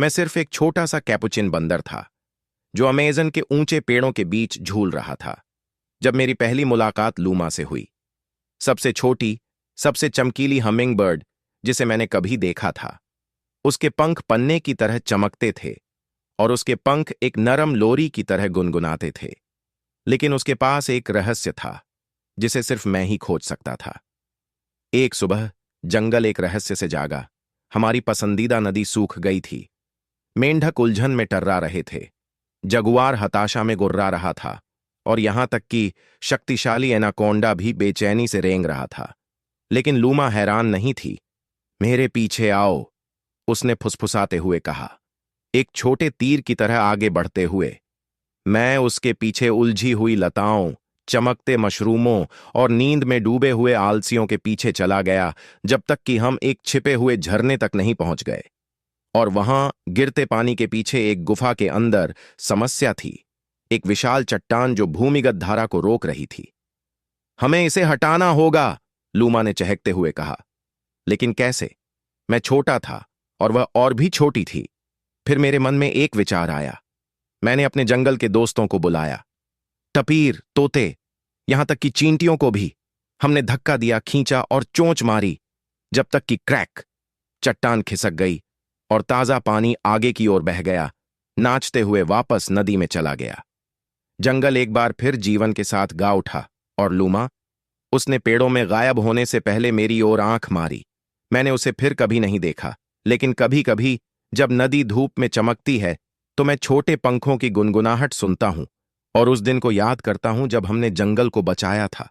मैं सिर्फ एक छोटा सा कैपुचिन बंदर था जो अमेज़न के ऊंचे पेड़ों के बीच झूल रहा था। जब मेरी पहली मुलाकात लूमा से हुई, सबसे छोटी, सबसे चमकीली हमिंगबर्ड जिसे मैंने कभी देखा था। उसके पंख पन्ने की तरह चमकते थे और उसके पंख एक नरम लोरी की तरह गुनगुनाते थे। लेकिन उसके पास एक रहस्य था जिसे सिर्फ मैं ही खोज सकता था। एक सुबह जंगल एक रहस्य से जागा। हमारी पसंदीदा नदी सूख गई थी। मेंढक उलझन में टर्रा रहे थे। जगुआर हताशा में गुर्रा रहा था और यहां तक कि शक्तिशाली एनाकोंडा भी बेचैनी से रेंग रहा था। लेकिन लूमा हैरान नहीं थी। मेरे पीछे आओ, उसने फुसफुसाते हुए कहा, एक छोटे तीर की तरह आगे बढ़ते हुए। मैं उसके पीछे उलझी हुई लताओं, चमकते मशरूमों और नींद में डूबे हुए आलसियों के पीछे चला गया, जब तक कि हम एक छिपे हुए झरने तक नहीं पहुंच गए। और वहां गिरते पानी के पीछे एक गुफा के अंदर समस्या थी, एक विशाल चट्टान जो भूमिगत धारा को रोक रही थी। हमें इसे हटाना होगा, लूमा ने चहकते हुए कहा। लेकिन कैसे? मैं छोटा था और वह और भी छोटी थी। फिर मेरे मन में एक विचार आया। मैंने अपने जंगल के दोस्तों को बुलाया, टपीर, तोते, यहां तक कि चींटियों को भी। हमने धक्का दिया, खींचा और चोंच मारी, जब तक कि क्रैक, चट्टान खिसक गई और ताजा पानी आगे की ओर बह गया, नाचते हुए वापस नदी में चला गया। जंगल एक बार फिर जीवन के साथ गा उठा। और लूमा, उसने पेड़ों में गायब होने से पहले मेरी ओर आंख मारी। मैंने उसे फिर कभी नहीं देखा, लेकिन कभी कभी जब नदी धूप में चमकती है तो मैं छोटे पंखों की गुनगुनाहट सुनता हूं और उस दिन को याद करता हूं जब हमने जंगल को बचाया था।